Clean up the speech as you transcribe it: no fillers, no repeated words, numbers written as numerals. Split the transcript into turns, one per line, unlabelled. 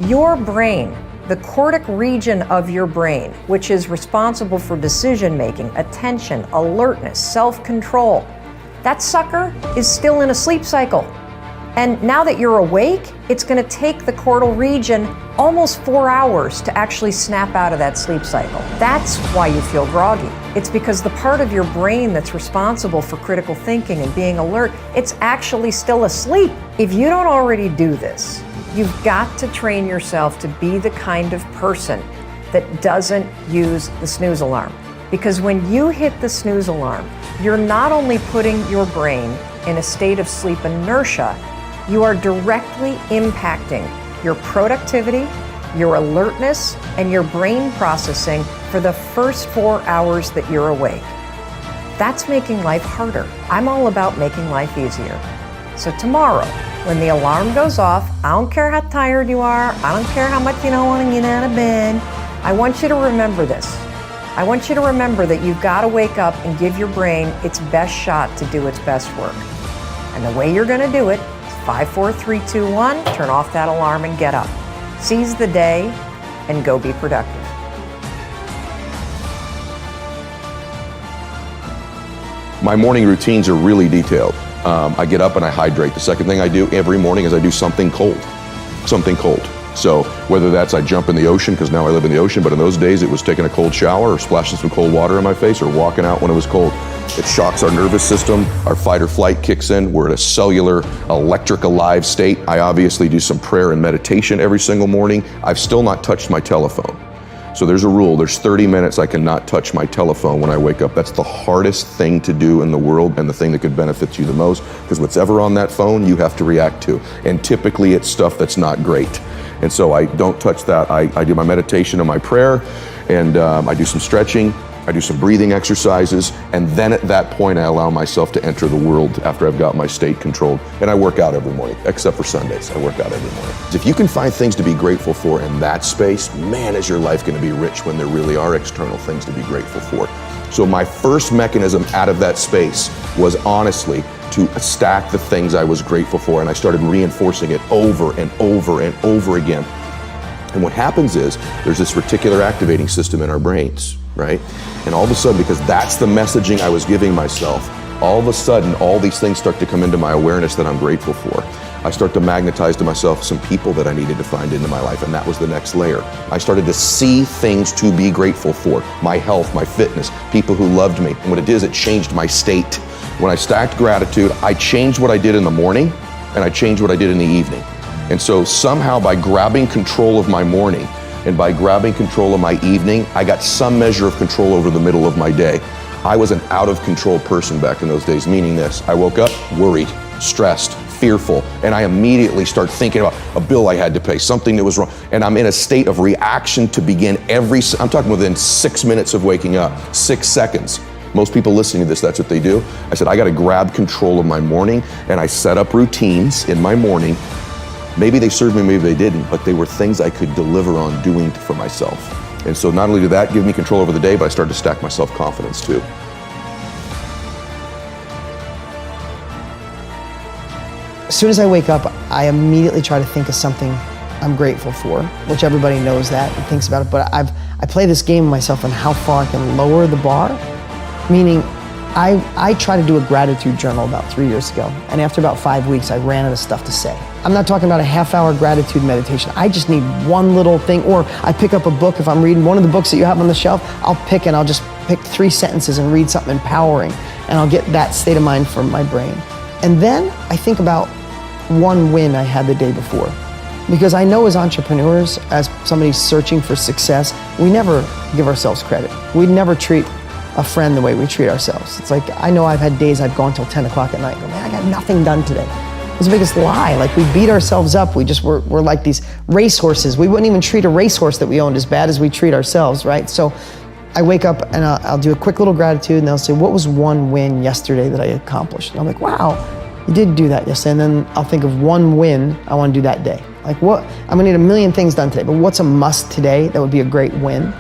Your brain, the cortic region of your brain, which is responsible for decision-making, attention, alertness, self-control, that sucker is still in a sleep cycle. And now that you're awake, it's going to take the cortical region almost 4 hours to actually snap out of that sleep cycle. That's why you feel groggy. It's because the part of your brain that's responsible for critical thinking and being alert, it's actually still asleep. If you don't already do this, you've got to train yourself to be the kind of person that doesn't use the snooze alarm. Because when you hit the snooze alarm, you're not only putting your brain in a state of sleep inertia, you are directly impacting your productivity, your alertness, and your brain processing for the first 4 hours that you're awake. That's making life harder. I'm all about making life easier. So tomorrow, when the alarm goes off, I don't care how tired you are, I don't care how much you don't want to get out of bed, I want you to remember this. I want you to remember that you've got to wake up and give your brain its best shot to do its best work. And the way you're going to do it is 5, 4, 3, 2, 1, turn off that alarm and get up. Seize the day and go be productive.
My morning routines are really detailed. I get up and I hydrate. The second thing I do every morning is I do something cold. So whether that's I jump in the ocean, because now I live in the ocean, but in those days it was taking a cold shower or splashing some cold water in my face or walking out when it was cold. It shocks our nervous system, our fight or flight kicks in, we're in a cellular, electric alive state. I obviously do some prayer and meditation every single morning. I've still not touched my telephone. So there's a rule, there's 30 minutes I cannot touch my telephone when I wake up. That's the hardest thing to do in the world and the thing that could benefit you the most, because whatever on that phone you have to react to. And typically it's stuff that's not great. And so I don't touch that. I do my meditation and my prayer, and I do some stretching, I do some breathing exercises, and then at that point I allow myself to enter the world after I've got my state controlled. And I work out every morning, except for Sundays. I work out every morning. If you can find things to be grateful for in that space, man, is your life going to be rich when there really are external things to be grateful for. So my first mechanism out of that space was honestly to stack the things I was grateful for, and I started reinforcing it over and over and over again. And what happens is there's this reticular activating system in our brains, right? And all of a sudden, because that's the messaging I was giving myself, all of a sudden, all these things start to come into my awareness that I'm grateful for. I start to magnetize to myself some people that I needed to find into my life, and that was the next layer. I started to see things to be grateful for. My health, my fitness, people who loved me. And what it is, it changed my state. When I stacked gratitude, I changed what I did in the morning, and I changed what I did in the evening. And so somehow by grabbing control of my morning and by grabbing control of my evening, I got some measure of control over the middle of my day. I was an out of control person back in those days, meaning this: I woke up worried, stressed, fearful, and I immediately start thinking about a bill I had to pay, something that was wrong, and I'm in a state of reaction to begin I'm talking within 6 minutes of waking up, 6 seconds. Most people listening to this, that's what they do. I said, I gotta grab control of my morning, and I set up routines in my morning. Maybe they served me, maybe they didn't, but they were things I could deliver on doing for myself. And so not only did that give me control over the day, but I started to stack my self-confidence too.
As soon as I wake up, I immediately try to think of something I'm grateful for, which everybody knows that and thinks about it, but I play this game with myself on how far I can lower the bar, meaning I tried to do a gratitude journal about 3 years ago, and after about 5 weeks, I ran out of stuff to say. I'm not talking about a half-hour gratitude meditation. I just need one little thing, or I pick up a book. If I'm reading one of the books that you have on the shelf, I'll just pick 3 sentences and read something empowering, and I'll get that state of mind from my brain. And then I think about one win I had the day before. Because I know as entrepreneurs, as somebody searching for success, we never give ourselves credit. We never treat a friend the way we treat ourselves. It's like, I know I've had days I've gone till 10 o'clock at night and go, man, I got nothing done today. It's the biggest lie. Like, we beat ourselves up. We're like these racehorses. We wouldn't even treat a racehorse that we owned as bad as we treat ourselves, right? So I wake up and I'll do a quick little gratitude, and they'll say, what was one win yesterday that I accomplished? And I'm like, wow, you did do that yesterday. And then I'll think of one win I want to do that day. Like, what? I'm gonna need a million things done today, but what's a must today that would be a great win?